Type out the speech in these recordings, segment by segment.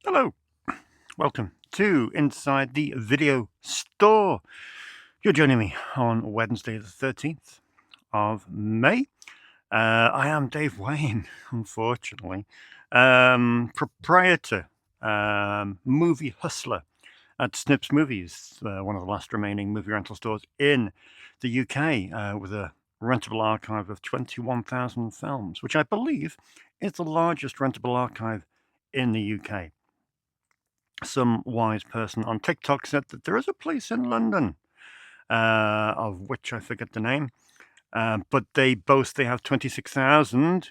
Hello, welcome to Inside the Video Store. You're joining me on Wednesday the 13th of May. I am Dave Wain, unfortunately, proprietor, movie hustler at Snips Movies, one of the last remaining movie rental stores in the UK, with a rentable archive of 21,000 films, which I believe is the largest rentable archive in the UK. Some wise person on TikTok said that there is a place in London, of which I forget the name, but they boast they have 26,000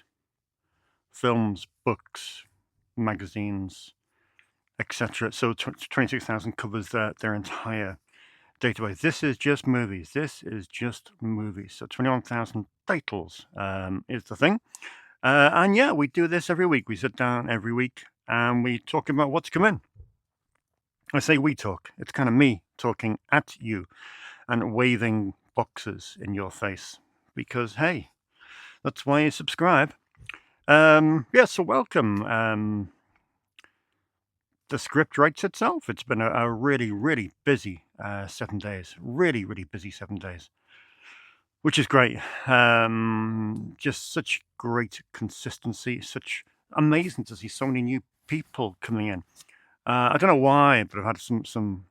films, books, magazines, etc. So 26,000 covers their entire database. This is just movies. So 21,000 titles is the thing. And yeah, we do this every week. We sit down every week and we talk about what's come in. I say we talk. It's kind of me talking at you and waving boxes in your face because, hey, that's why you subscribe. So welcome. The script writes itself. It's been a really, really busy 7 days. Really, really busy 7 days, which is great. Just such great consistency. Such amazing to see so many new people coming in. I don't know why, but I've had some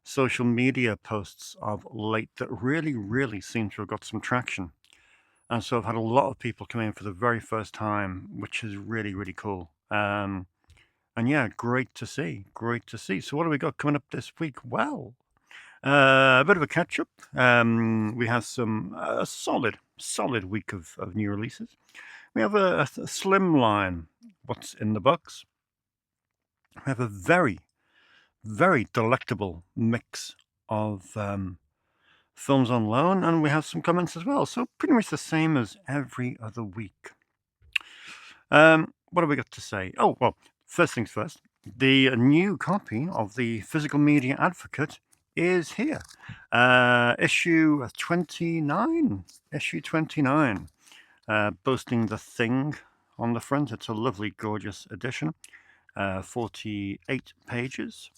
social media posts of late that really, really seem to have got some traction. And so I've had a lot of people come in for the very first time, which is really, really cool. And yeah, great to see. So what have we got coming up this week? Well, a bit of a catch-up. We have a solid week of new releases. We have a slim line, what's in the box. We have a very, very delectable mix of films on loan, and we have some comments as well. So pretty much the same as every other week. What have we got to say? Oh, well, first things first. The new copy of the Physical Media Advocate is here. Issue 29. Boasting The Thing on the front. It's a lovely, gorgeous edition. 48 pages,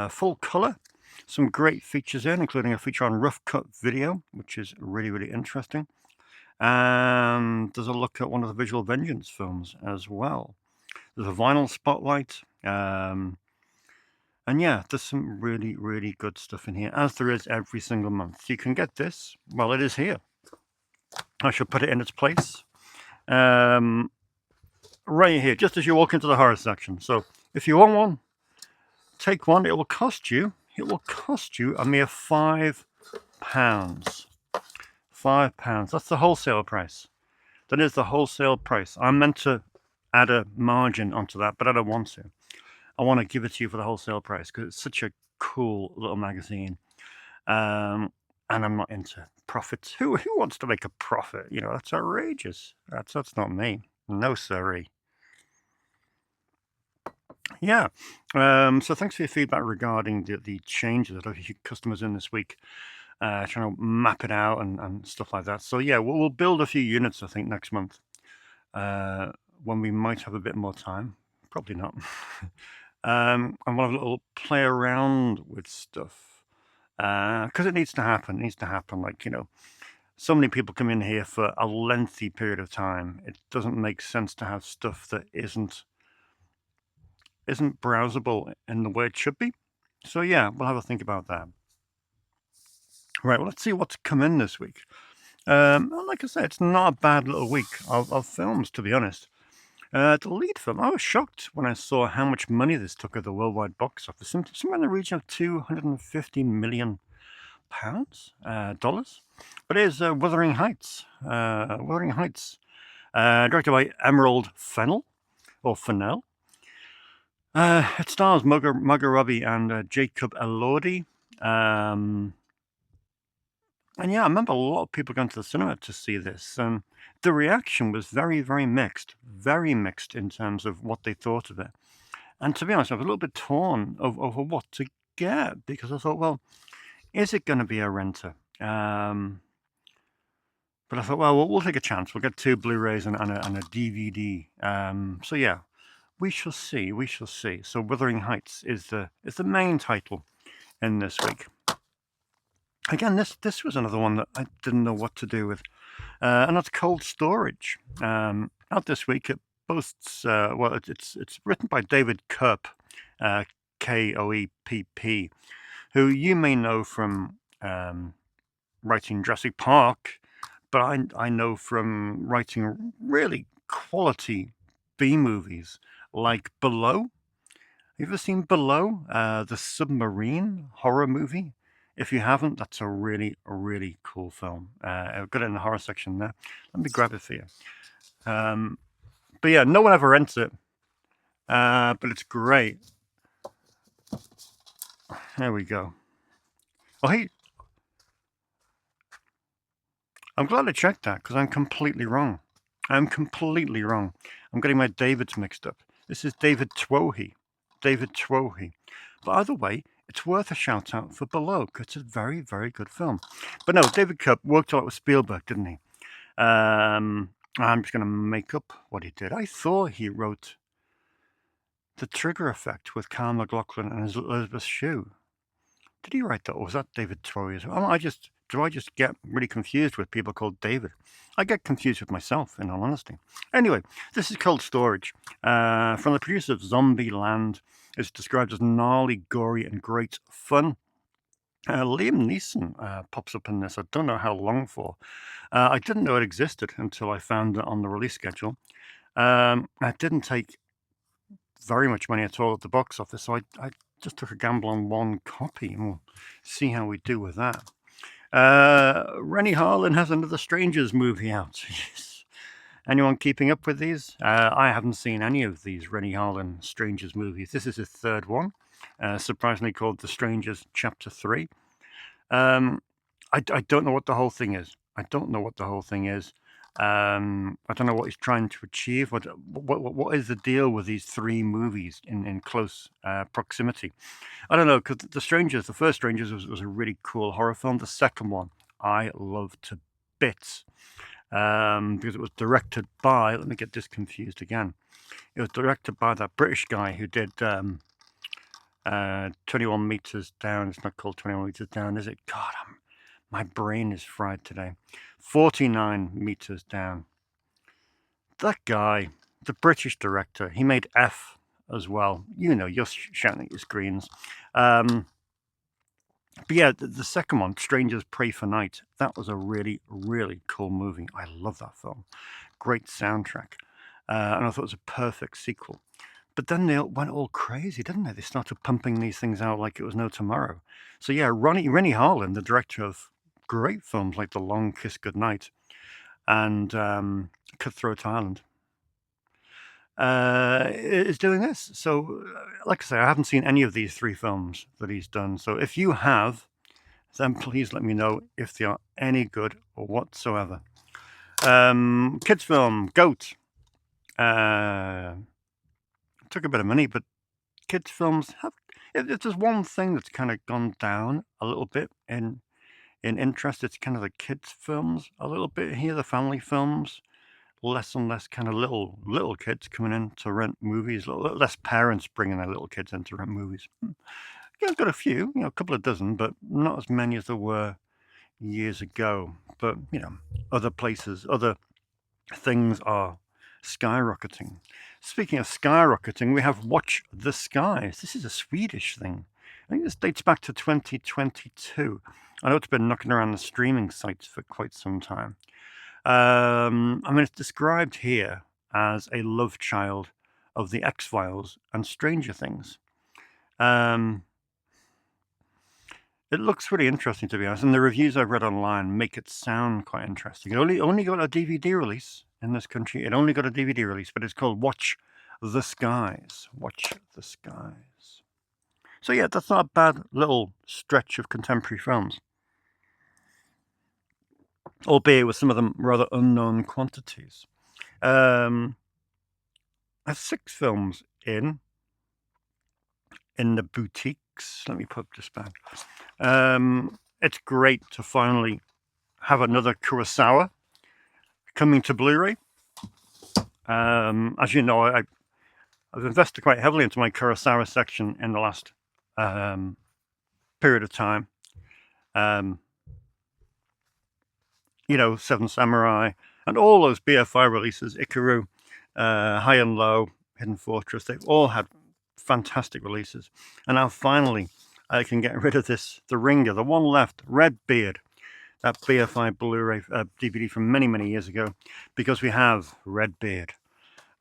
full color, some great features including a feature on rough cut video, which is really, really interesting. And there's a look at one of the Visual Vengeance films as well. There's a vinyl spotlight. And yeah, there's some really, really good stuff in here, as there is every single month. You can get this. Well, it is here. I shall put it in its place. Right here, just as you walk into the horror section. So if you want one, take one. It will cost you a mere £5. £5. That's the wholesale price. That is the wholesale price. I'm meant to add a margin onto that, but I don't want to. I want to give it to you for the wholesale price because it's such a cool little magazine. And I'm not into profits. Who wants to make a profit? You know, that's outrageous. That's not me. No, sirree. Yeah. So thanks for your feedback regarding the changes that I've had customers in this week, trying to map it out and stuff like that. So yeah, we'll build a few units, I think, next month, when we might have a bit more time. Probably not. And we'll have a little play around with stuff, because it needs to happen. It needs to happen. Like, you know, so many people come in here for a lengthy period of time. It doesn't make sense to have stuff that isn't browsable in the way it should be. So yeah, we'll have a think about that. Right, well, let's see what's come in this week. Like I said, it's not a bad little week of films, to be honest. The lead film, I was shocked when I saw how much money this took at the worldwide box office. Somewhere in the region of £250 million, dollars. But it is Wuthering Heights. Directed by Emerald Fennell. It stars Margot Robbie and Jacob Elordi. And yeah, I remember a lot of people going to the cinema to see this. And the reaction was very, very mixed. Very mixed in terms of what they thought of it. And to be honest, I was a little bit torn over what to get, because I thought, well, is it going to be a renter? But I thought, well, we'll take a chance. We'll get 2 Blu-rays and a DVD. So yeah, we shall see. We shall see. So Wuthering Heights is the main title in this week. Again, this was another one that I didn't know what to do with, and that's Cold Storage. Out this week, it boasts. Well, it's written by David Koepp, Koepp, who you may know from writing Jurassic Park, but I know from writing really quality B movies like Below. Have you ever seen Below, the submarine horror movie? If you haven't, that's a really cool film. I've got it in the horror section there. Let me grab it for you. But yeah, no one ever rents it, but it's great. There we go. Oh, hey, I'm glad I checked that, because I'm completely wrong. I'm getting my Davids mixed up. This is David Twohy. But either way, it's worth a shout out for Below, because it's a very good film. But no, David Koepp worked a lot with Spielberg, didn't he? I'm just going to make up what he did. I thought he wrote The Trigger Effect with Kyle MacLachlan and Elizabeth Shue. Did he write that, or was that David Twohy as well? Do I just get really confused with people called David? I get confused with myself, in all honesty. Anyway, this is Cold Storage. From the producer of Zombieland. It's described as gnarly, gory, and great fun. Liam Neeson pops up in this. I don't know how long for. I didn't know it existed until I found it on the release schedule. It didn't take very much money at all at the box office, so I just took a gamble on one copy, and we'll see how we do with that. Rennie Harlin has another Strangers movie out. Anyone keeping up with these? I haven't seen any of these Rennie Harlin Strangers movies. This is his third one, surprisingly called The Strangers Chapter 3. I don't know what the whole thing is. I don't know what what he's trying to achieve. What is the deal with these 3 movies in close proximity? I don't know, because the first Strangers was a really cool horror film. The second one I loved to bits, because it was directed by, let me get this confused again. It was directed by that British guy who did 21 Meters Down. It's not called 21 Meters Down, is it? God, my brain is fried today. 49 Meters Down. That guy, the British director, he made F as well. You know, you're shouting at your screens. But yeah, the second one, Strangers Pray for Night, that was a really cool movie. I love that film. Great soundtrack. And I thought it was a perfect sequel. But then they went all crazy, didn't they? They started pumping these things out like it was no tomorrow. So yeah, Rennie Harlin, the director of great films like The Long Kiss Goodnight and Cutthroat Island, is doing this. So, like I say, I haven't seen any of these 3 films that he's done. So if you have, then please let me know if they are any good or whatsoever. Kids film, Goat. Took a bit of money, but kids films have, if there's one thing that's kind of gone down a little bit in interest, it's kind of the kids films a little bit here, the family films. Less and less kind of little kids coming in to rent movies, less parents bringing their little kids in to rent movies. Yeah, I've got a few, a couple of dozen, but not as many as there were years ago. But, other places, other things are skyrocketing. Speaking of skyrocketing, we have Watch the Skies. This is a Swedish thing. I think this dates back to 2022. I know it's been knocking around the streaming sites for quite some time. It's described here as a love child of the X-Files and Stranger Things. It looks really interesting, to be honest, and the reviews I've read online make it sound quite interesting. It only got a DVD release in this country. It only got a DVD release, but it's called Watch the Skies. Watch the Skies. So yeah, that's not a bad little stretch of contemporary films, albeit with some of them rather unknown quantities. There's 6 films in the boutique weeks. Let me put this back. It's great to finally have another Kurosawa coming to Blu-ray. As you know, I've invested quite heavily into my Kurosawa section in the last period of time. Seven Samurai and all those BFI releases, Ikaru, High and Low, Hidden Fortress, they've all had fantastic releases. And now finally I can get rid of the Ringer, the one left, Redbeard, that BFI Blu-ray DVD from many, many years ago, because we have Redbeard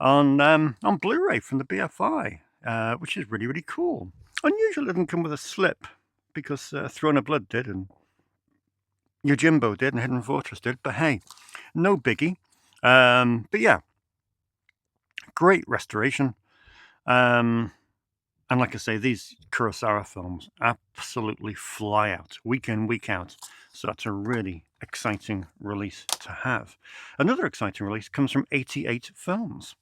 on Blu-ray from the BFI, which is really, really cool. Unusually, it didn't come with a slip, because Throne of Blood did, and Yojimbo did, and Hidden Fortress did, but hey, no biggie. But yeah, great restoration. And like I say, these Kurosawa films absolutely fly out, week in, week out. So that's a really exciting release to have. Another exciting release comes from 88 Films.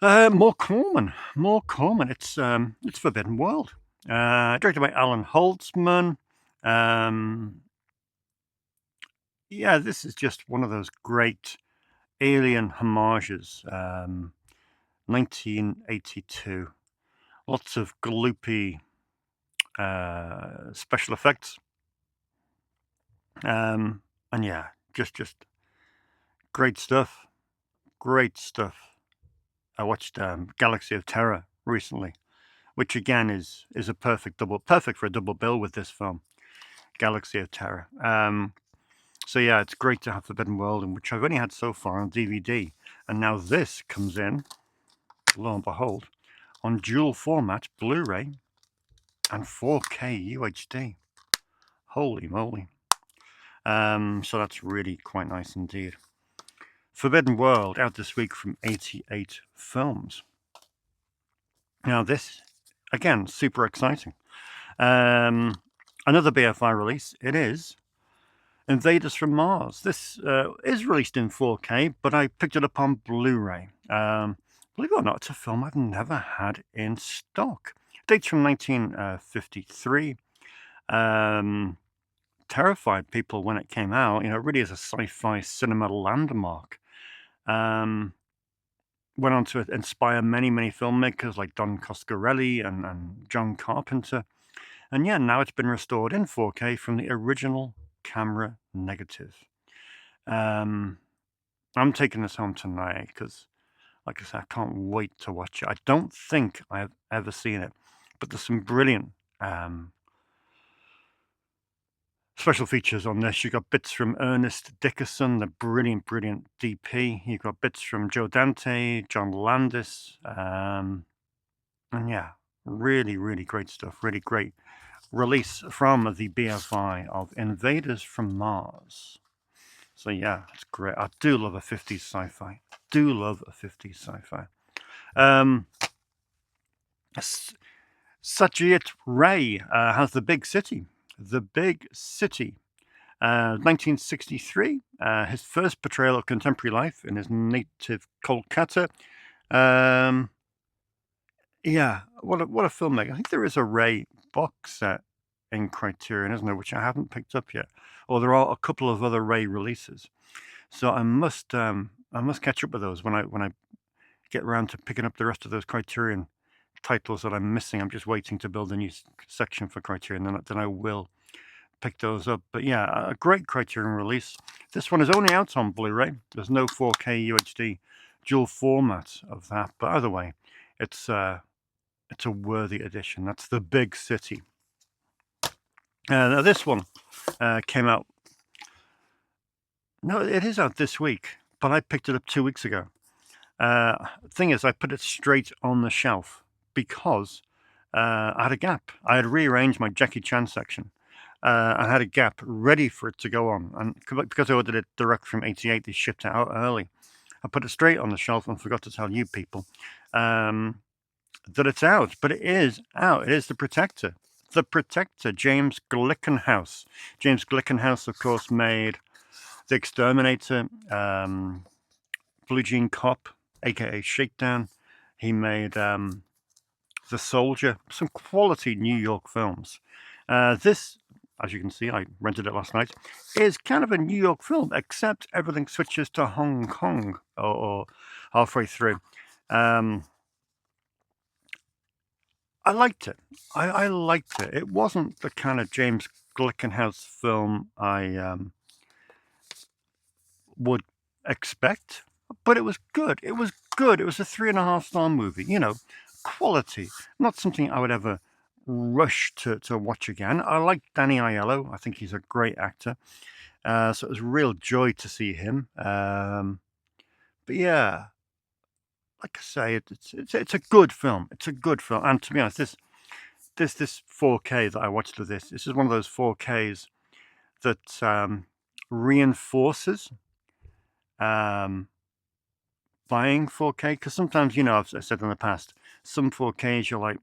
More Corman. It's Forbidden World. Directed by Alan Holtzman. Yeah, this is just one of those great alien homages. 1982. Lots of gloopy special effects. And yeah, just great stuff. Great stuff. I watched Galaxy of Terror recently, which again is a perfect for a double bill with this film, Galaxy of Terror. So yeah, it's great to have Forbidden World, which I've only had so far on DVD, and now this comes in, lo and behold, on dual format Blu-ray and 4K UHD. Holy moly! So that's really quite nice indeed. Forbidden World out this week from 88 Films. Now this, again, super exciting. Another BFI release. It is Invaders from Mars. This is released in 4K, but I picked it up on Blu-ray. Believe it or not, it's a film I've never had in stock. Dates from 1953. Terrified people when it came out. It really is a sci-fi cinema landmark. Went on to inspire many, many filmmakers like Don Coscarelli and John Carpenter. And yeah, now it's been restored in 4K from the original camera negative. I'm taking this home tonight because, like I said, I can't wait to watch it. I don't think I've ever seen it, but there's some brilliant special features on this. You've got bits from Ernest Dickerson, the brilliant DP. You've got bits from Joe Dante, John Landis. And yeah, really, really great stuff. Really great release from the BFI of Invaders from Mars. So yeah, it's great. I do love a 50s sci-fi. Satyajit Ray has The Big City. 1963, his first portrayal of contemporary life in his native Kolkata. Yeah, what a filmmaker. I think there is a Ray box set in Criterion, isn't there, which I haven't picked up yet. Or there are a couple of other Ray releases. So I must catch up with those when I get around to picking up the rest of those Criterion titles that I'm missing. I'm just waiting to build a new section for Criterion, then I will pick those up. But yeah, a great Criterion release. This one is only out on Blu-ray. There's no 4K UHD dual format of that, but either way, it's a worthy addition. That's The Big City. Now this one came out. No, it is out this week, but I picked it up 2 weeks ago. Thing is, I put it straight on the shelf because I had a gap. I had rearranged my Jackie Chan section. I had a gap ready for it to go on, and because I ordered it direct from 88, they shipped it out early. I put it straight on the shelf and forgot to tell you people that it's out, but it is out. It is The Protector. The Protector, James Glickenhaus. James Glickenhaus, of course, made The Exterminator, Blue Jean Cop, aka Shakedown. He made The Soldier, some quality New York films. This, as you can see, I rented it last night, is kind of a New York film, except everything switches to Hong Kong or halfway through. I liked it. I liked it. It wasn't the kind of James Glickenhaus film I would expect, but it was good. It was good. It was a 3.5-star movie. Quality. Not something I would ever rush to watch again. I like Danny Aiello. I think he's a great actor. So it was a real joy to see him. But yeah, like I say, it's a good film. It's a good film. And to be honest, this 4K that I watched of this is one of those 4Ks that reinforces buying 4K, because sometimes, I've said in the past, some 4Ks you're like,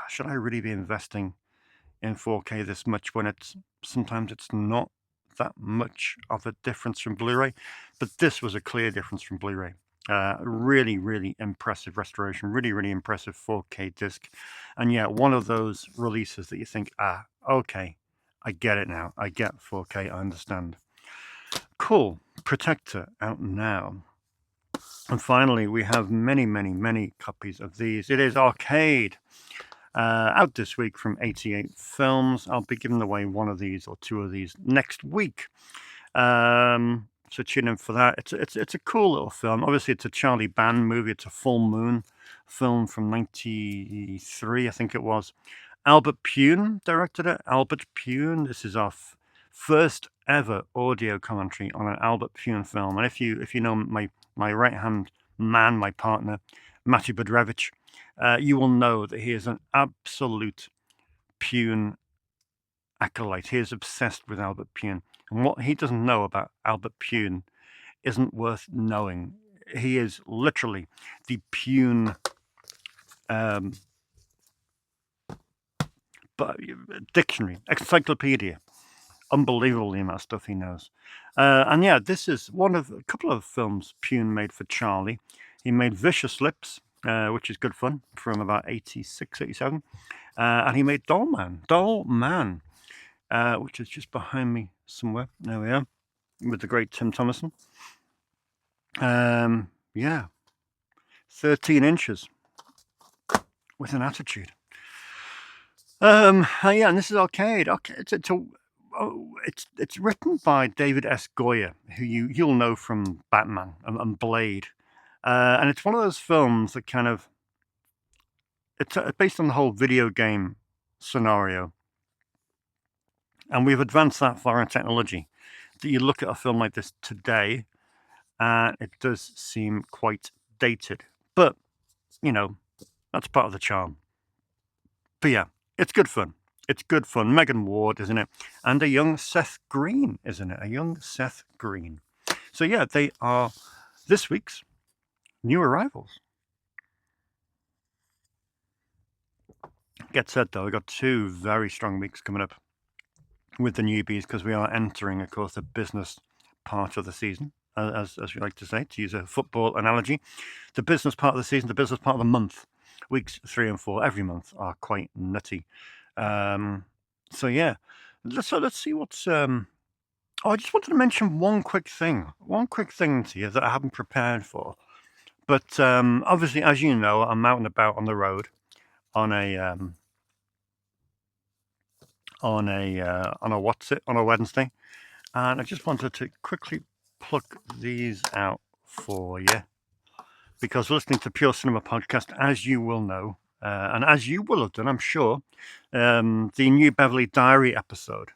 should I really be investing in 4K this much when sometimes it's not that much of a difference from Blu-ray? But this was a clear difference from Blu-ray. Really, really impressive restoration, really, really impressive 4K disc. And yeah, one of those releases that you think, okay, I get it now. I get 4K, I understand. Cool. Protector out now. And finally, we have many, many, many copies of these. It is Arcade, out this week from 88 Films. I'll be giving away one of these or two of these next week. So tune in for that. It's a cool little film. Obviously, it's a Charlie Band movie. It's a full moon film from 93, I think it was. Albert Pyun directed it. Albert Pyun. This is our first ever audio commentary on an Albert Pyun film. And if you know my right hand man, my partner, Matty Budrewicz, you will know that he is an absolute Pyun acolyte. He is obsessed with Albert Pyun. And what he doesn't know about Albert Pyun isn't worth knowing. He is literally the Pyun dictionary, encyclopedia. Unbelievable the amount of stuff he knows. And yeah, this is a couple of films Pyun made for Charlie. He made Vicious Lips, which is good fun, from about 86, 87. And he made Doll Man, which is just behind me somewhere. There we are, with the great Tim Thomerson. Yeah, 13 inches with an attitude. Yeah, and this is Arcade. It's written by David S. Goyer, who you'll know from Batman and Blade, and it's one of those films that kind of it's based on the whole video game scenario, and we've advanced that far in technology that you look at a film like this today, and it does seem quite dated, but that's part of the charm. But yeah, it's good fun. It's good fun. Megan Ward, isn't it? And a young Seth Green, isn't it? A young Seth Green. So yeah, they are this week's new arrivals. Get said though, we've got 2 very strong weeks coming up with the newbies, because we are entering, of course, the business part of the season, as we like to say, to use a football analogy. The business part of the season, the business part of the month. Weeks 3 and 4 every month are quite nutty. So yeah, let's see what's. I just wanted to mention one quick thing to you that I haven't prepared for. But obviously, as you know, I'm out and about on the road on a Wednesday, and I just wanted to quickly pluck these out for you, because listening to Pure Cinema Podcast, as you will know, and as you will have done, I'm sure, the New Beverly Diary episode.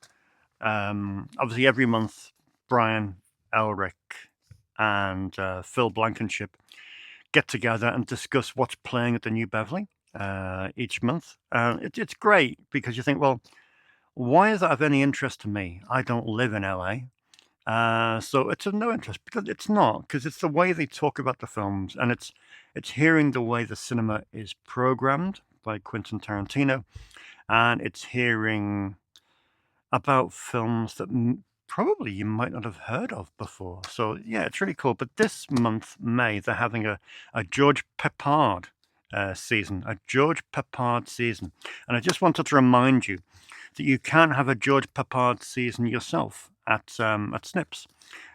Obviously, every month, Brian Elric and Phil Blankenship get together and discuss what's playing at the New Beverly each month. It's great, because you think, well, why is that of any interest to me? I don't live in LA. So it's of no interest, because it's not, because it's the way they talk about the films, and it's hearing the way the cinema is programmed by Quentin Tarantino, and it's hearing about films that probably you might not have heard of before. So yeah, it's really cool. But this month, May, they're having a George Peppard season, a George Peppard season. And I just wanted to remind you that you can have a George Peppard season yourself at Snips.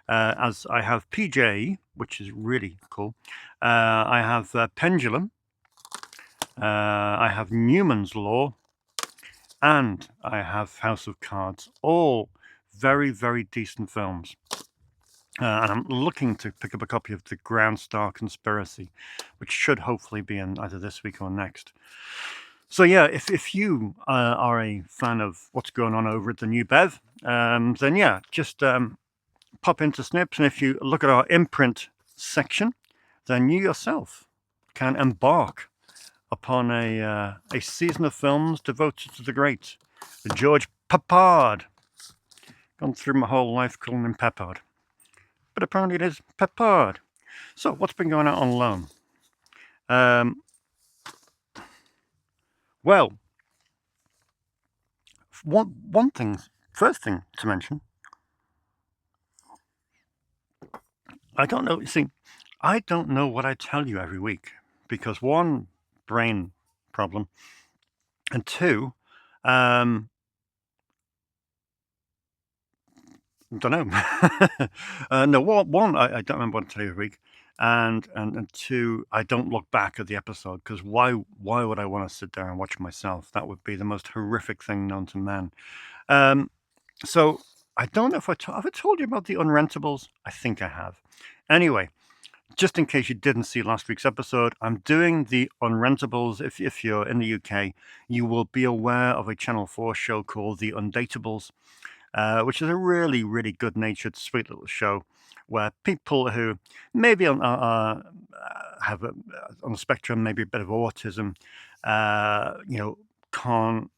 As I have PJ, which is really cool. I have Pendulum. I have Newman's Law. And I have House of Cards. All very, very decent films. And I'm looking to pick up a copy of The Ground Star Conspiracy, which should hopefully be in either this week or next. So yeah, if you are a fan of what's going on over at the New Bev, then yeah, just pop into Snips, and if you look at our imprint section, then you yourself can embark upon a season of films devoted to the great George Peppard. Gone through my whole life calling him Peppard, but apparently it is Peppard. So what's been going on loan? Well, first thing to mention, I don't know. See, I don't know what I tell you every week because one, brain problem, and two, don't know. No, one, I don't remember what to tell you every week, and two, I don't look back at the episode because why would I want to sit there and watch myself? That would be the most horrific thing known to man. So I don't know if have I told you about the unrentables. I think I have. Anyway, just in case you didn't see last week's episode, I'm doing the unrentables. If you're in the UK, you will be aware of a Channel 4 show called The Undatables, which is a really, really good-natured, sweet little show where people who maybe have on the spectrum, maybe a bit of autism, can't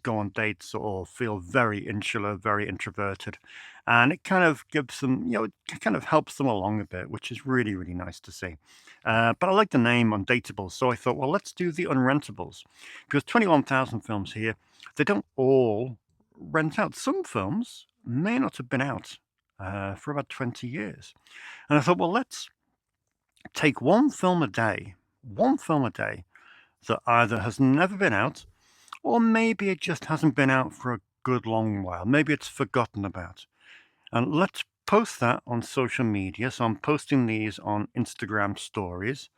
go on dates or feel very insular, very introverted. And it kind of gives them, it kind of helps them along a bit, which is really, really nice to see. But I like the name Undatables, so I thought, well, let's do the unrentables. Because 21,000 films here, they don't all rent out. Some films may not have been out for about 20 years. And I thought, well, let's take one film a day that either has never been out, or maybe it just hasn't been out for a good long while. Maybe it's forgotten about. And let's post that on social media. So I'm posting these on Instagram stories.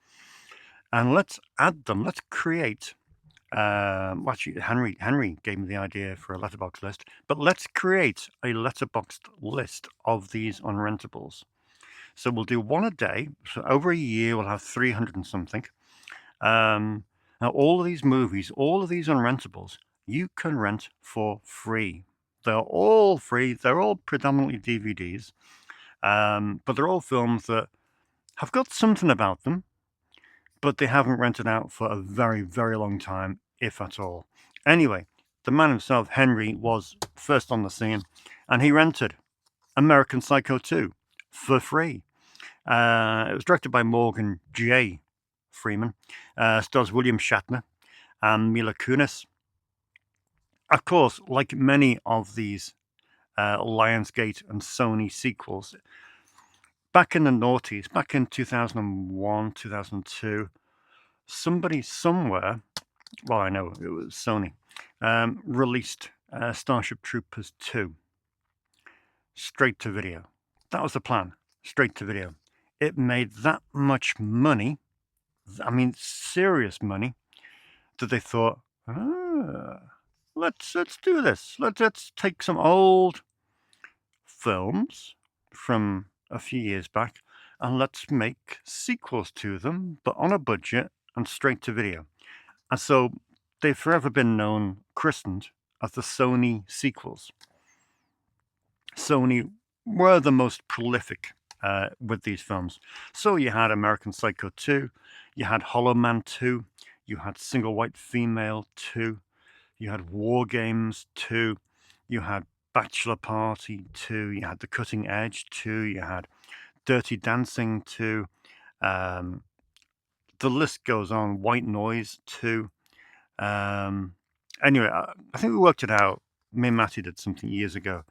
And let's add them. Let's create. Actually, Henry gave me the idea for a letterbox list. But let's create a letterboxed list of these unrentables. So we'll do one a day. So over a year, we'll have 300 and something. Now, all of these movies, all of these unrentables, you can rent for free. They're all free. They're all predominantly DVDs, but they're all films that have got something about them, but they haven't rented out for a very, very long time, if at all. Anyway, the man himself, Henry, was first on the scene, and he rented American Psycho 2 for free. It was directed by Morgan J. Freeman, stars William Shatner and Mila Kunis. Of course, like many of these Lionsgate and Sony sequels, back in the noughties, back in 2001, 2002, somebody somewhere, well, I know it was Sony, released Starship Troopers 2 straight to video. That was the plan, straight to video. It made that much money, I mean, serious money, that they thought, let's do this. Let's take some old films from a few years back and let's make sequels to them, but on a budget and straight to video. And so they've forever been christened as the Sony sequels. Sony were the most prolific with these films. So you had American Psycho 2, you had Hollow Man 2, you had Single White Female 2, you had War Games 2, you had Bachelor Party 2, you had The Cutting Edge 2, you had Dirty Dancing 2, the list goes on, White Noise 2. Anyway, I think we worked it out. Me and Matty did something years ago.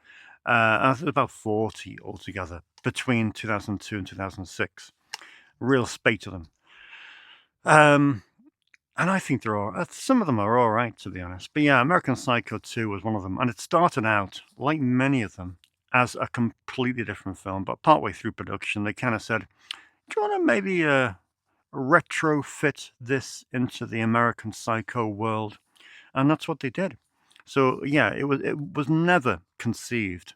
I think about 40 altogether between 2002 and 2006. Real spate of them. Um, and I think some of them are all right, to be honest. But yeah, American Psycho 2 was one of them. And it started out, like many of them, as a completely different film. But partway through production, they kind of said, do you want to maybe retrofit this into the American Psycho world? And that's what they did. So yeah, it was never conceived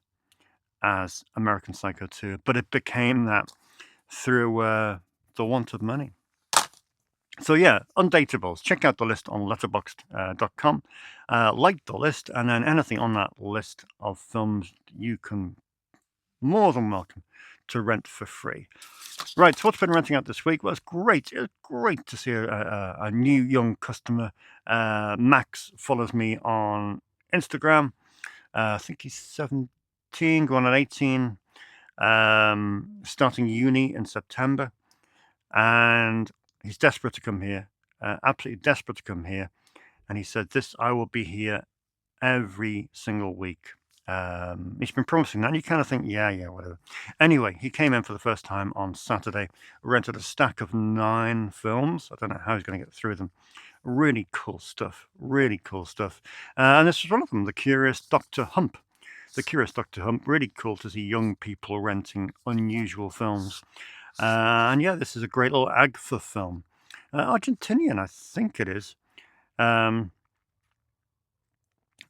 as American Psycho 2, but it became that through the want of money. So yeah, Undateables. Check out the list on letterboxd.com. Like the list, and then anything on that list of films you can more than welcome to rent for free. Right, so what's been renting out this week? Well, it's great. It's great to see a new young customer. Max follows me on Instagram. I think he's 17, going on 18, starting uni in September. And he's desperate to come here, absolutely desperate to come here. And he said, I will be here every single week. He's been promising that. And you kind of think, yeah, whatever. Anyway, he came in for the first time on Saturday, rented a stack of 9 films. I don't know how he's going to get through them. Really cool stuff. Really cool stuff. And this was one of them, The Curious Dr. Hump. The Curious Dr. Hump. Really cool to see young people renting unusual films. And yeah, this is a great little Agfa film. Argentinian, I think it is.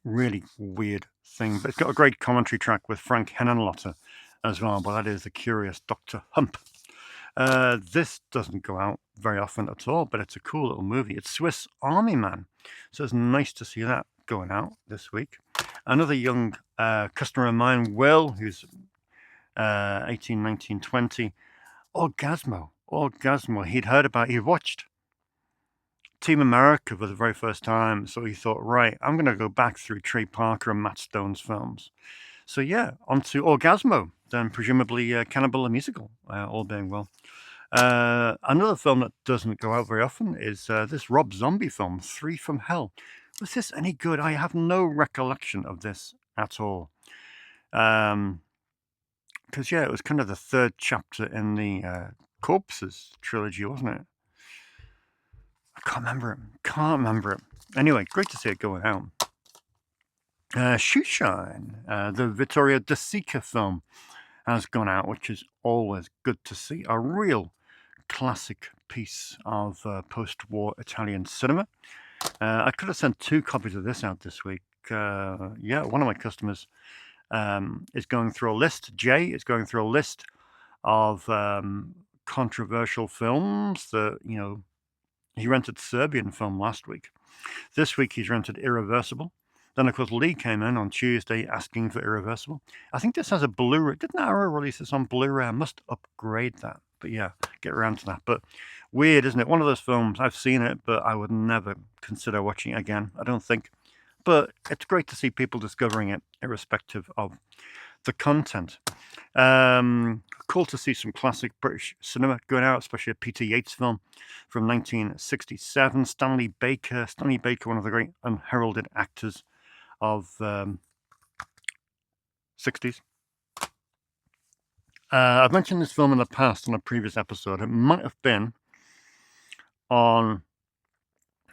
Really weird thing, but it's got a great commentary track with Frank Henenlotter as well, but that is The Curious Dr. Hump. This doesn't go out very often at all, but it's a cool little movie. It's Swiss Army Man, so it's nice to see that going out this week. Another young customer of mine, Will, who's 18, 19, 20, Orgasmo. He'd watched Team America for the very first time, so he thought, right, I'm going to go back through Trey Parker and Matt Stone's films. So yeah, on to Orgasmo, then presumably Cannibal the Musical, all being well. Another film that doesn't go out very often is this Rob Zombie film, 3 from Hell. Was this any good? I have no recollection of this at all. Because yeah, it was kind of the third chapter in the Corpses trilogy, wasn't it? I can't remember it. Anyway, great to see it going out. Shoeshine, the Vittorio De Sica film, has gone out, which is always good to see. A real classic piece of post-war Italian cinema. I could have sent 2 copies of this out this week. Yeah, one of my customers is going through a list. Jay is going through a list of controversial films that, he rented Serbian film last week. This week he's rented Irreversible. Then, of course, Lee came in on Tuesday asking for Irreversible. I think this has a Blu-ray. Didn't Arrow release this on Blu-ray? I must upgrade that. But yeah, get around to that. But weird, isn't it? One of those films, I've seen it, but I would never consider watching it again, I don't think. But it's great to see people discovering it, irrespective of the content. Cool to see some classic British cinema going out, especially a Peter Yates film from 1967. Stanley Baker, one of the great unheralded actors of 60s. I've mentioned this film in the past on a previous episode. It might have been on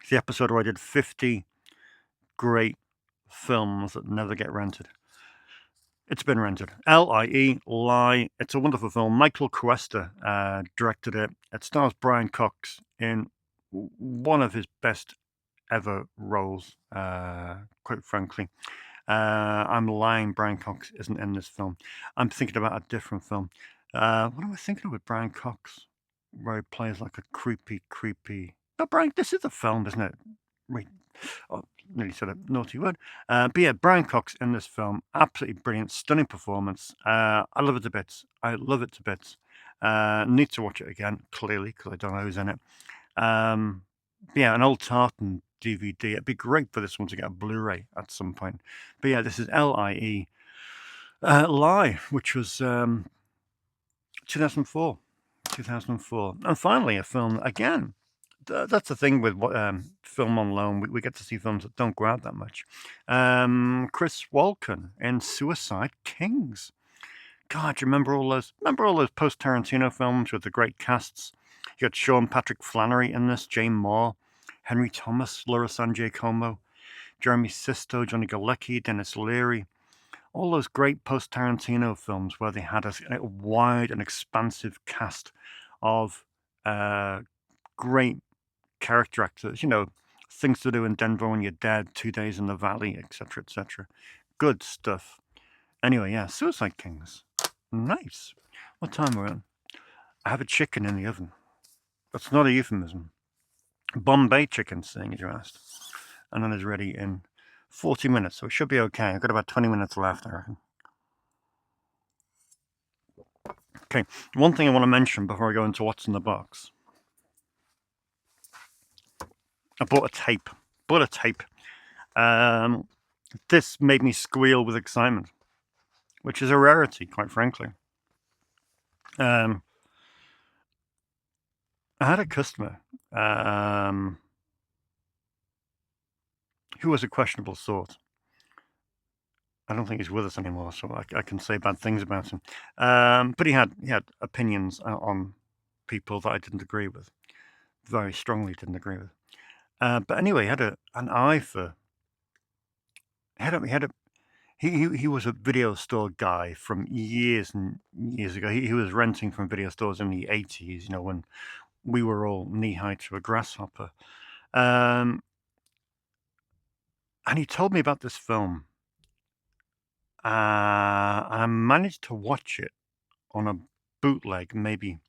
the episode where I did 50 great films that never get rented. It's been rented. Lie, Lie. It's a wonderful film. Michael Cuesta directed it. It stars Brian Cox in one of his best ever roles, quite frankly. I'm lying, Brian Cox isn't in this film. I'm thinking about a different film. What am I thinking of with Brian Cox? Where he plays like a creepy... No, Brian, this is a film, isn't it? Wait. Oh, nearly said a naughty word. But yeah, Brian Cox in this film, absolutely brilliant, stunning performance. I love it to bits. Need to watch it again, clearly, because I don't know who's in it. Yeah, an old Tartan DVD. It'd be great for this one to get a Blu-ray at some point. But yeah, this is Lie, Lie, which was 2004. And finally, a film again. That's the thing with film on loan. We get to see films that don't go out that much. Chris Walken in Suicide Kings. God, do you remember all those post Tarantino films with the great casts? You got Sean Patrick Flannery in this, Jane Moore, Henry Thomas, Laura Sanjay Como, Jeremy Sisto, Johnny Galecki, Dennis Leary. All those great post-Tarantino films where they had a wide and expansive cast of great character actors. Things to Do in Denver When You're Dead, 2 Days in the Valley, etc., etc. Good stuff. Anyway, yeah, Suicide Kings. Nice. What time we're on? I have a chicken in the oven. That's not a euphemism. Bombay chicken, seeing as you asked. And then it's ready in 40 minutes, so it should be okay. I've got about 20 minutes left, I reckon. Okay, one thing I want to mention before I go into what's in the box. I bought a tape. This made me squeal with excitement, which is a rarity, quite frankly. I had a customer who was a questionable sort. I don't think he's with us anymore, so I can say bad things about him. But he had opinions on people that I didn't agree with, very strongly didn't agree with. But anyway, he had an eye for. He was a video store guy from years and years ago. He was renting from video stores in the 80s, when we were all knee-high to a grasshopper. And he told me about this film. And I managed to watch it on a bootleg maybe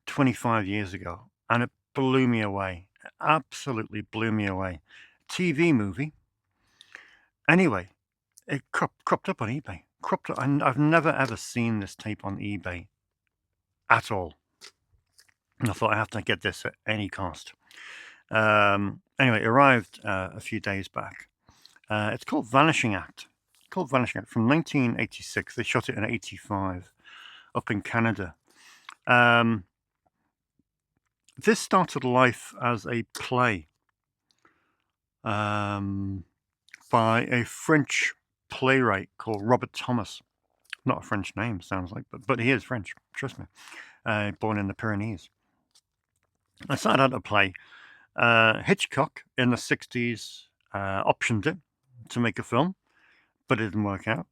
25 years ago. And it blew me away. It absolutely blew me away. TV movie. Anyway, it cropped up on eBay. I've never ever seen this tape on eBay at all. And I thought I have to get this at any cost. Anyway, it arrived a few days back. It's called Vanishing Act. From 1986. They shot it in 85 up in Canada. This started life as a play by a French playwright called Robert Thomas. Not a French name, sounds like, but he is French, trust me. Born in the Pyrenees. I started out a play. Hitchcock in the 60s optioned it to make a film, but it didn't work out.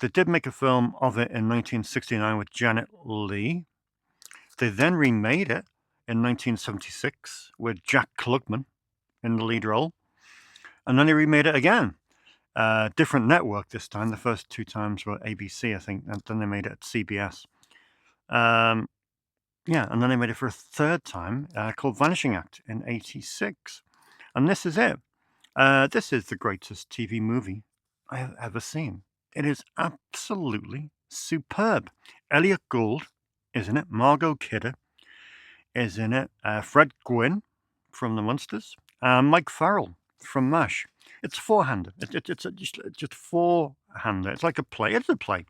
They did make a film of it in 1969 with Janet Leigh. They then remade it in 1976 with Jack Klugman in the lead role. And then they remade it again. Different network this time. The first 2 times were ABC, I think, and then they made it at CBS. And then they made it for a 3rd time called Vanishing Act in 86. And this is it. This is the greatest TV movie I have ever seen. It is absolutely superb. Elliot Gould is in it. Margot Kidder is in it. Fred Gwynne from The Munsters. Mike Farrell from MASH. It's four-hander. It's just four-hander. It's like a play. It's a play.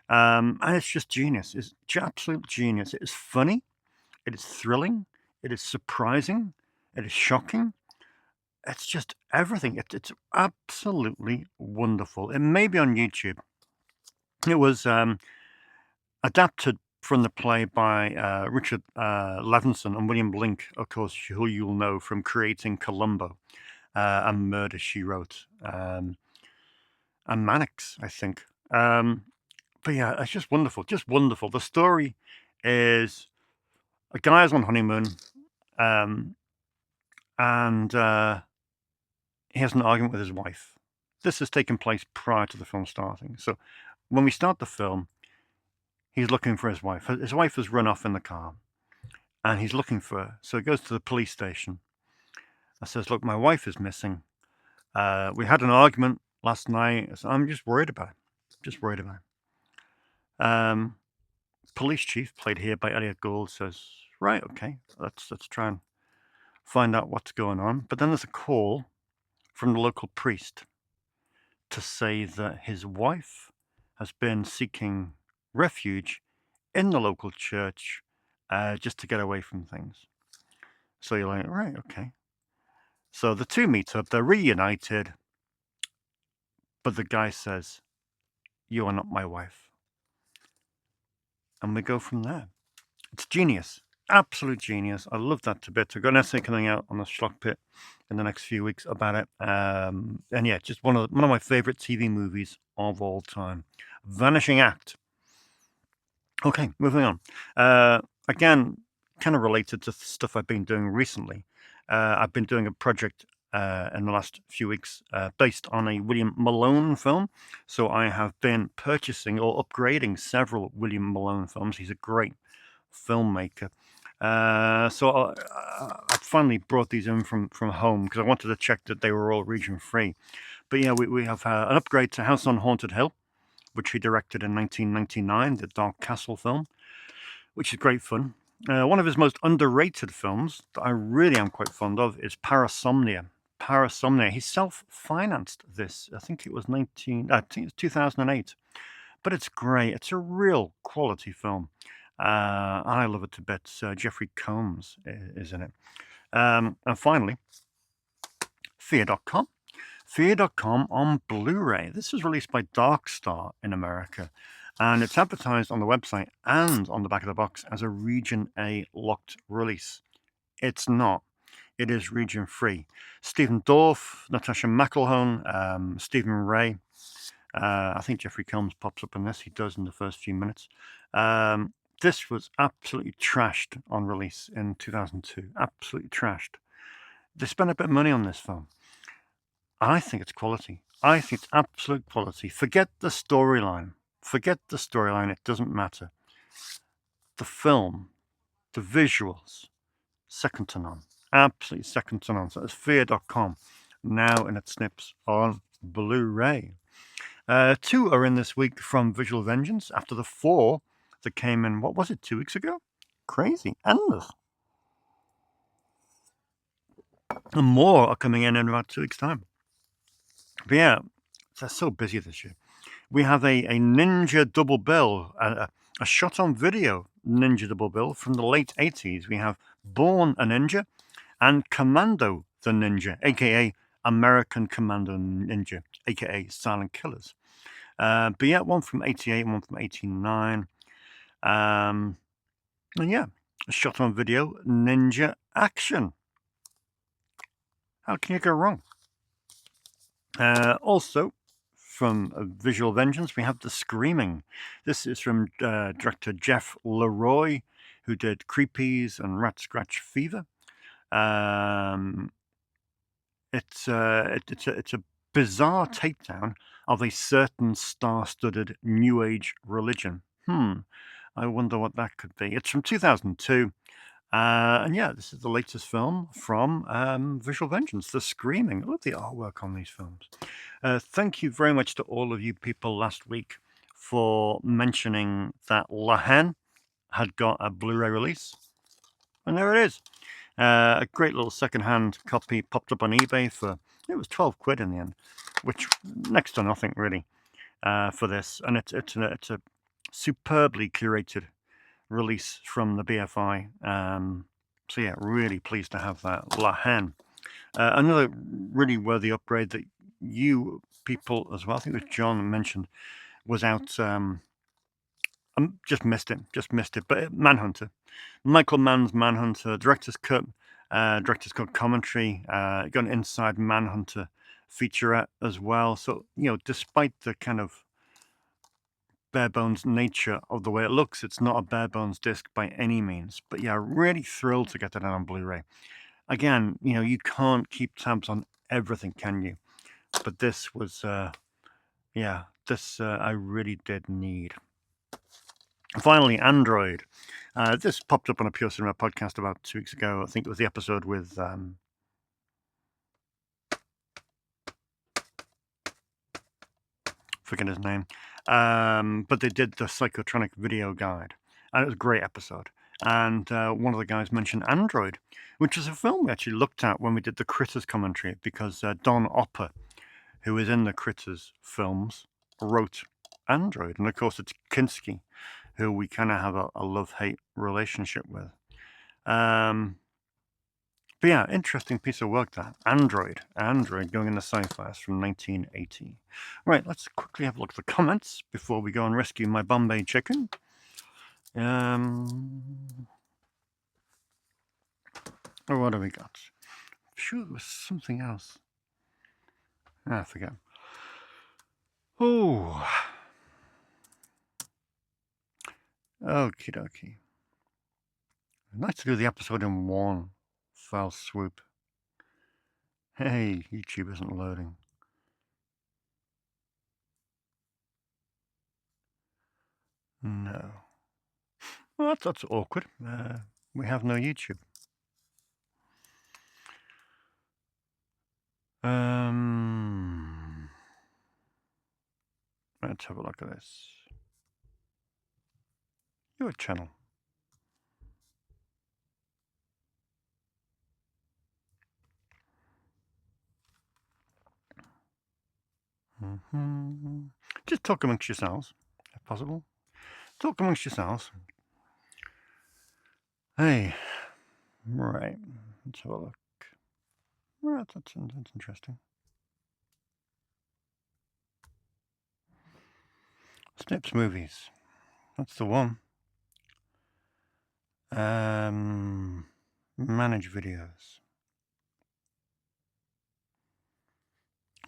And it's just genius. It's absolute genius. It is funny. It is thrilling. It is surprising. It is shocking. It's just everything. It's absolutely wonderful. It may be on YouTube. It was adapted from the play by Richard Levinson and William Blink, of course, who you'll know from creating Columbo and Murder, She Wrote, and Mannix, I think. But yeah, it's just wonderful. Just wonderful. The story is a guy is on honeymoon and he has an argument with his wife. This has taken place prior to the film starting. So when we start the film, he's looking for his wife. His wife has run off in the car and he's looking for her. So he goes to the police station and says, "Look, my wife is missing. We had an argument last night. So I'm just worried about it. Police chief, played here by Elliot Gould, says, "Right, okay, let's try and find out what's going on." But then there's a call from the local priest to say that his wife has been seeking refuge in the local church just to get away from things. So you're like, right, okay. So the two meet up, they're reunited, but the guy says, "You are not my wife." And we go from there. It's genius. Absolute genius. I love that to bits. I've got an essay coming out on the Schlock Pit in the next few weeks about it. And yeah, just one of my favorite TV movies of all time. Vanishing Act. Okay, moving on. Again, kind of related to stuff I've been doing recently. I've been doing a project in the last few weeks based on a William Malone film. So I have been purchasing or upgrading several William Malone films. He's a great filmmaker. So I finally brought these in from home because I wanted to check that they were all region free. But yeah, we have an upgrade to House on Haunted Hill, which he directed in 1999, the Dark Castle film, which is great fun. One of his most underrated films that I really am quite fond of is Parasomnia. Parasomnia. He self-financed this. I think it was 2008, but it's great. It's a real quality film. I love it to bits. Jeffrey Combs is in it. And finally, Fear.com. Fear.com on Blu-ray. This was released by Darkstar in America, and it's advertised on the website and on the back of the box as a Region A locked release. It's not. It is region free. Stephen Dorff, Natasha McElhone, Stephen Ray. I think Jeffrey Combs pops up in this. He does in the first few minutes. This was absolutely trashed on release in 2002. Absolutely trashed. They spent a bit of money on this film. I think it's quality. I think it's absolute quality. Forget the storyline. Forget the storyline. It doesn't matter. The film, the visuals, second to none. Absolutely second to none. So it's Fear.com, now in its snips on Blu-ray. 2 are in this week from Visual Vengeance after the 4 that came in, what was it, 2 weeks ago? Crazy. Endless. And more are coming in about 2 weeks' time. But yeah, they're so busy this year. We have a ninja double bill, a shot on video ninja double bill from the late 80s. We have Born a Ninja and Commando the Ninja, aka American Commando Ninja, aka Silent Killers. But yeah, one from 88, one from 89. And yeah, a shot on video ninja action. How can you go wrong? Also, from Visual Vengeance, we have The Screaming. This is from director Jeff Leroy, who did Creepies and Rat Scratch Fever. It's a bizarre takedown of a certain star-studded New Age religion. I wonder what that could be. It's from 2002. And yeah, this is the latest film from Visual Vengeance, The Screaming. I love the artwork on these films. Thank you very much to all of you people last week for mentioning that La Haine had got a Blu-ray release. And there it is. A great little second-hand copy popped up on eBay for, it was 12 quid in the end, which next to nothing really for this. And it's a superbly curated release from the BFI. So yeah, really pleased to have that. La Haine. Another really worthy upgrade that you people as well, I think it was John mentioned, was out. Just missed it. But Manhunter, Michael Mann's Manhunter, director's cut commentary. Got an Inside Manhunter featurette as well. So despite the kind of bare bones nature of the way it looks, it's not a bare bones disc by any means. But yeah, really thrilled to get that out on Blu-ray. Again, you can't keep tabs on everything, can you? But this was, I really did need. Finally, Android. This popped up on a Pure Cinema podcast about 2 weeks ago. I think it was the episode with forget his name. But they did the Psychotronic video guide. And it was a great episode. And one of the guys mentioned Android, which is a film we actually looked at when we did the Critters commentary, because Don Opper, who is in the Critters films, wrote Android. And of course, it's Kinski, who we kind of have a love-hate relationship with. But yeah, interesting piece of work that. Android going in the sci-fi from 1980. Right, let's quickly have a look at the comments before we go and rescue my Bombay chicken. Oh, what do we got? I'm sure there was something else. I forget. Oh. Okie dokie. Nice to do the episode in one fell swoop. Hey, YouTube isn't loading. No. Well, that's awkward. We have no YouTube. Let's have a look at this. Your channel. Just talk amongst yourselves, if possible. Talk amongst yourselves. Hey, right. Let's have a look. Right, that's interesting. Snips Movies. That's the one. Manage videos.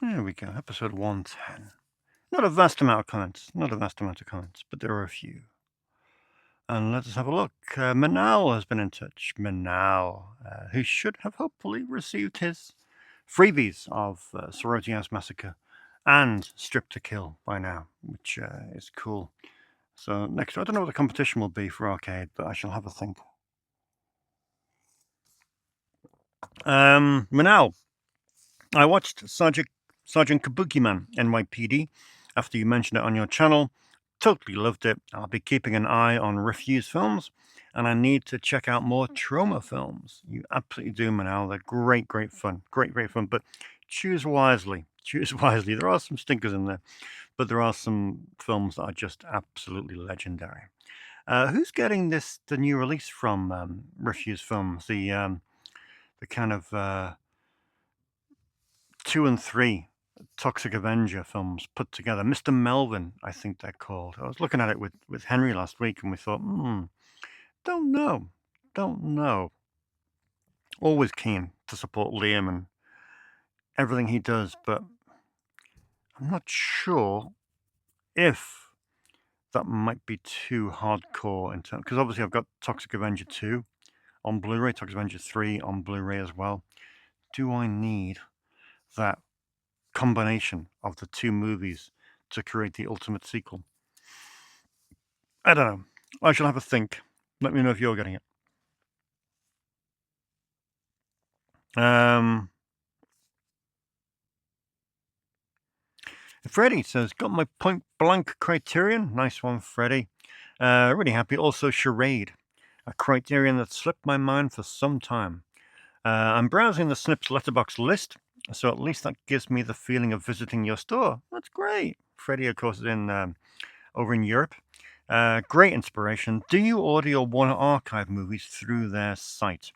There we go. Episode 110. Not a vast amount of comments. But there are a few. And let us have a look. Manal has been in touch. Manal, who should have hopefully received his freebies of Sorority House Massacre and Strip to Kill by now, which is cool. So next, I don't know what the competition will be for arcade, but I shall have a think. Manal, I watched Sergeant Kabuki-man, NYPD, after you mentioned it on your channel. Totally loved it. I'll be keeping an eye on refuse films, and I need to check out more trauma films. You absolutely do, Manal. They're great fun. Great fun. But choose wisely. There are some stinkers in there, but there are some films that are just absolutely legendary. Who's getting the new release from Refuse Films? The kind of 2 and 3 Toxic Avenger films put together. Mr. Melvin, I think they're called. I was looking at it with Henry last week, and we thought, don't know. Always keen to support Liam and everything he does, but I'm not sure if that might be too hardcore in terms, because obviously I've got Toxic Avenger 2 on Blu-ray, Toxic Avenger 3 on Blu-ray as well. Do I need that combination of the two movies to create the ultimate sequel? I don't know. I shall have a think. Let me know if you're getting it. Freddie says, got my point blank Criterion. Nice one, Freddie. Really happy. Also, Charade, a Criterion that slipped my mind for some time. I'm browsing the Snips letterbox list, so at least that gives me the feeling of visiting your store. That's great. Freddie, of course, is over in Europe. Great inspiration. Do you order your Warner Archive movies through their site?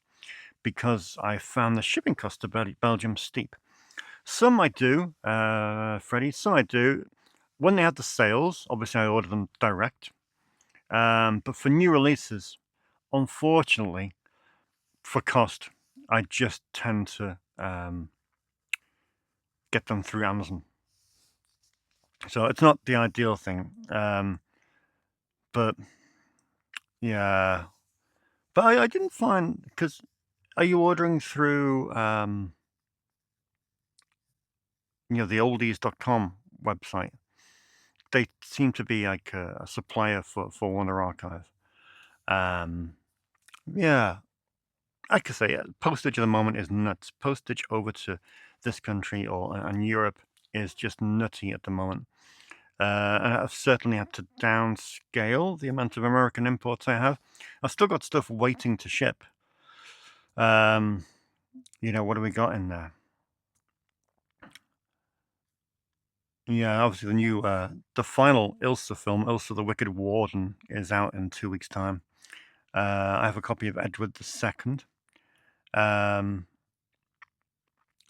Because I found the shipping cost to Belgium steep. Some I do, Freddie, some I do. When they have the sales, obviously I order them direct. But for new releases, unfortunately, for cost, I just tend to get them through Amazon. So it's not the ideal thing. But yeah. But I didn't find, because are you ordering through the oldies.com website? They seem to be like a supplier for Warner Archive. Yeah, I could say postage at the moment is nuts. Postage over to this country and Europe is just nutty at the moment. And I've certainly had to downscale the amount of American imports I have. I've still got stuff waiting to ship. What do we got in there? Yeah, obviously the final Ilsa film, Ilsa the Wicked Warden, is out in 2 weeks' time. I have a copy of Edward II,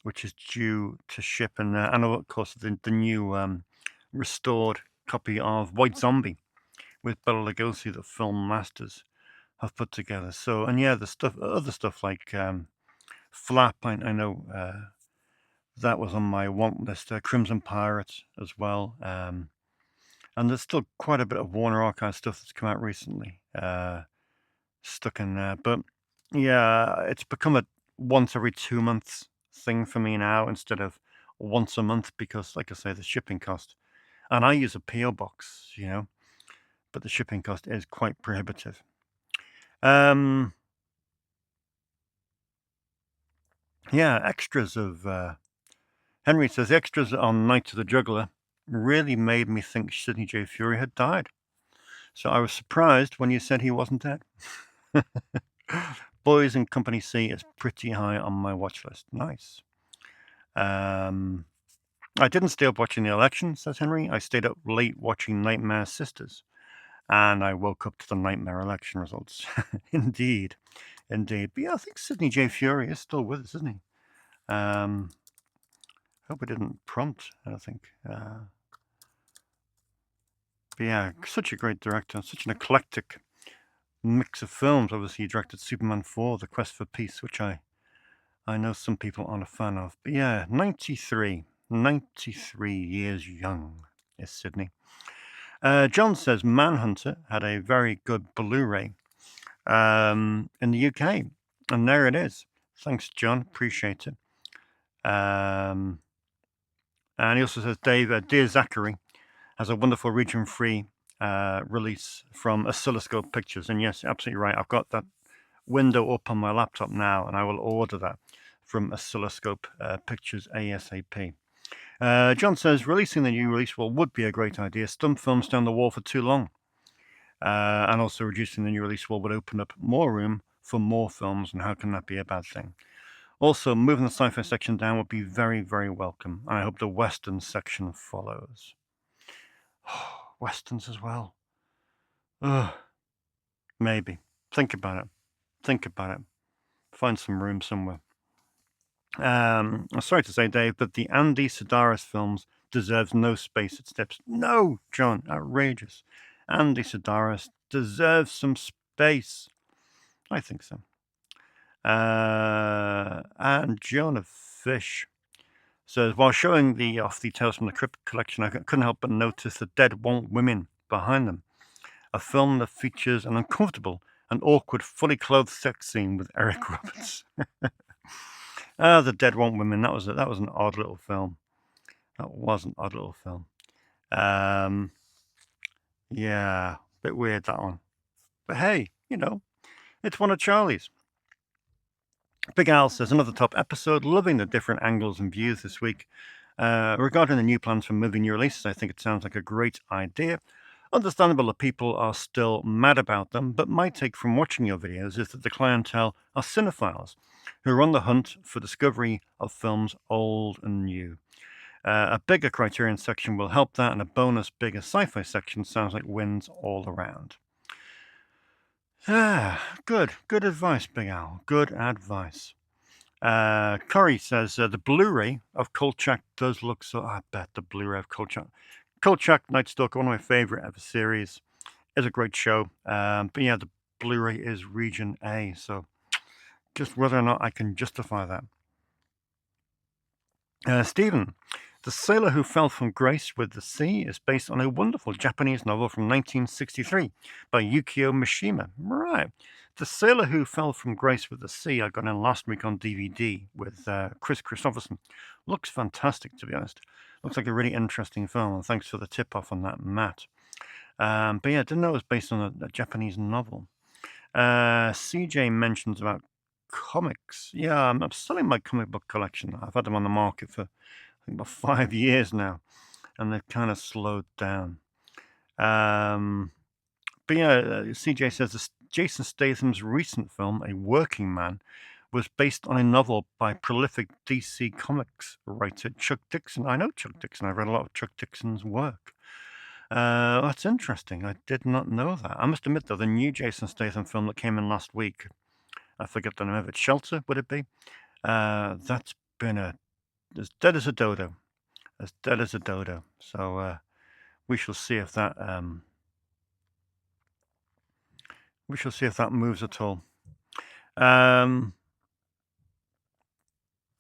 which is due to ship, and of course the new restored copy of White Zombie with Bela Lugosi that Film Masters have put together. So, and yeah, other stuff like Flap, I know that was on my want list. Crimson Pirates as well. And there's still quite a bit of Warner Archive stuff that's come out recently, stuck in there. But yeah, it's become a once every 2 months thing for me now instead of once a month because, like I say, the shipping cost. And I use a PO box, but the shipping cost is quite prohibitive. Yeah, extras of Henry says extras on Night of the Juggler really made me think Sidney J. Furie had died. So I was surprised when you said he wasn't dead. Boys and Company C is pretty high on my watch list. Nice. I didn't stay up watching the election, says Henry. I stayed up late watching Nightmare Sisters. And I woke up to the Nightmare election results. Indeed. But yeah, I think Sidney J. Furie is still with us, isn't he? Hope it didn't prompt, I think. But yeah, such a great director, such an eclectic mix of films. Obviously, he directed Superman 4, The Quest for Peace, which I know some people aren't a fan of. But yeah, 93 years young is Sidney. John says Manhunter had a very good Blu-ray in the UK. And there it is. Thanks, John. Appreciate it. And he also says, Dave, Dear Zachary has a wonderful region-free release from Oscilloscope Pictures. And yes, absolutely right. I've got that window up on my laptop now, and I will order that from Oscilloscope Pictures ASAP. John says, releasing the new release would be a great idea. Stump films down the wall for too long. And also reducing the new release would open up more room for more films, and how can that be a bad thing? Also, moving the sci-fi section down would be very, very welcome. I hope the Western section follows. Westerns as well. Ugh. Maybe. Think about it. Find some room somewhere. I'm sorry to say, Dave, but the Andy Sedaris films deserves no space at Snips. No, John, outrageous. Andy Sedaris deserves some space. I think so. And Jonah Fish says, while showing the Off the Tales from the Crypt collection, I couldn't help but notice the Dead Want Women behind them. A film that features an uncomfortable and awkward, fully clothed sex scene with Eric Roberts. The Dead Want Women. That was an odd little film. Yeah, bit weird, that one. But hey, it's one of Charlie's. Big Al says, another top episode. Loving the different angles and views this week. Regarding the new plans for movie new releases, I think it sounds like a great idea. Understandable that people are still mad about them, but my take from watching your videos is that the clientele are cinephiles who are on the hunt for discovery of films old and new. A bigger Criterion section will help that, and a bonus bigger sci-fi section sounds like wins all around. Good advice, Big Al. Good advice. Curry says the Blu-ray of Kolchak does look so. I bet the Blu-ray of Kolchak. Kolchak Night Stalker, one of my favorite ever series, is a great show. But yeah, the Blu-ray is Region A, so just whether or not I can justify that. Stephen, The Sailor Who Fell from Grace with the Sea is based on a wonderful Japanese novel from 1963 by Yukio Mishima. Right. The Sailor Who Fell from Grace with the Sea I got in last week on DVD with Chris Christopherson. Looks fantastic, to be honest. Looks like a really interesting film, and thanks for the tip-off on that, Matt. But yeah, I didn't know it was based on a Japanese novel. CJ mentions about comics. Yeah, I'm selling my comic book collection. I've had them on the market for about 5 years now, and they've kind of slowed down. But yeah, CJ says Jason Statham's recent film, A Working Man, was based on a novel by prolific DC Comics writer Chuck Dixon. I know Chuck Dixon. I've read a lot of Chuck Dixon's work. That's interesting. I did not know that. I must admit, though, the new Jason Statham film that came in last week, I forget the name of it, Shelter, would it be? That's been as dead as a dodo. As dead as a dodo. So we shall see if that moves at all.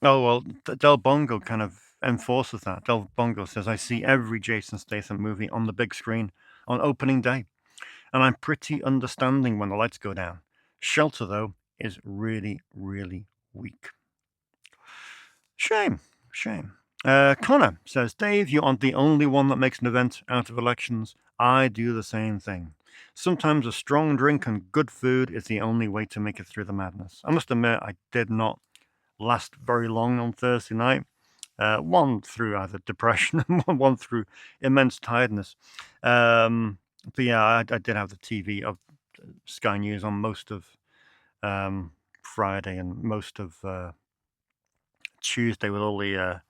Oh, well, Del Bongo kind of enforces that. Del Bongo says, I see every Jason Statham movie on the big screen on opening day, and I'm pretty understanding when the lights go down. Shelter, though, is really, really weak. Shame, shame. Connor says, Dave, you aren't the only one that makes an event out of elections. I do the same thing. Sometimes a strong drink and good food is the only way to make it through the madness. I must admit, I did not last very long on Thursday night. One through either depression and one through immense tiredness. But yeah, I did have the TV of Sky News on most of Friday and most of Tuesday with all the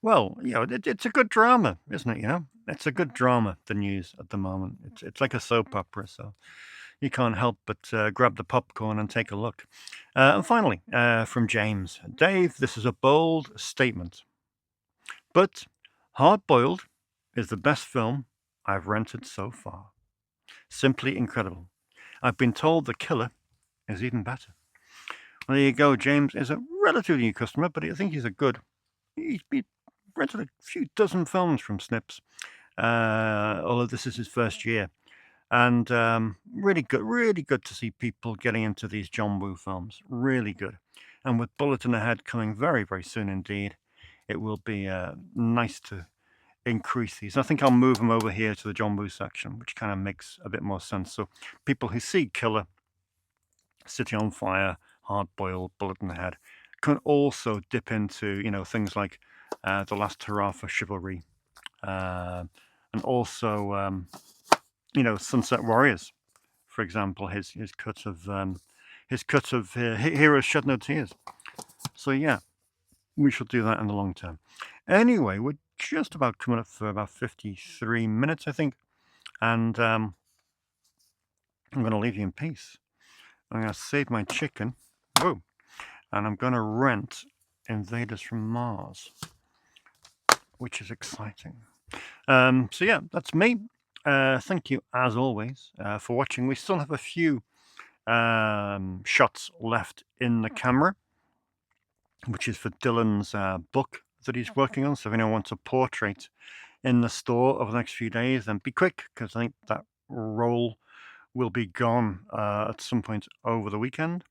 well, it's a good drama, isn't it? It's a good drama. The news at the moment, it's like a soap opera, so you can't help but grab the popcorn and take a look. And finally, from James, Dave, this is a bold statement, but Hard Boiled is the best film I've rented so far. Simply incredible. I've been told The Killer is even better. Well, there you go. James is a relatively new customer, but I think he's he's rented a few dozen films from Snips, although this is his first year. And really good to see people getting into these John Woo films. Really good. And with Bulletin Ahead coming very, very soon indeed, it will be nice to increase these. I think I'll move them over here to the John Woo section, which kind of makes a bit more sense. So people who see Killer, City on Fire, Hard Boiled, Bulletin Ahead can also dip into, things like The Last Hurrah for Chivalry, and also, Sunset Warriors, for example, his cut of Heroes Shed No Tears. So yeah, we shall do that in the long term. Anyway, we're just about coming up for about 53 minutes, I think, and I'm going to leave you in peace. I'm going to save my chicken. Whoa. And I'm going to rent Invaders from Mars, which is exciting. So yeah, that's me. Thank you, as always, for watching. We still have a few shots left in the camera, which is for Dylan's book that he's working on. So if anyone wants a portrait in the store over the next few days, then be quick, because I think that roll will be gone at some point over the weekend.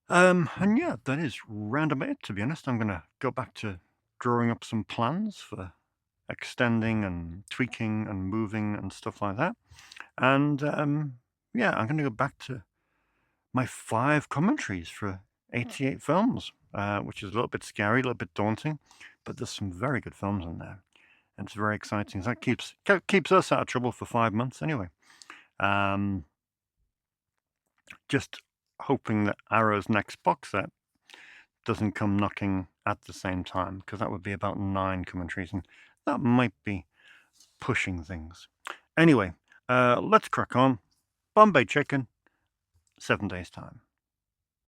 And yeah, that is round about it, to be honest. I'm going to go back to drawing up some plans for extending and tweaking and moving and stuff like that. And yeah, I'm going to go back to my 5 commentaries for 88 films, which is a little bit scary, a little bit daunting, but there's some very good films in there. And it's very exciting. So that keeps us out of trouble for 5 months anyway. Just hoping that Arrow's next box set doesn't come knocking at the same time, because that would be about 9 commentaries, and that might be pushing things. Anyway, let's crack on. Bombay Chicken, 7 days' time.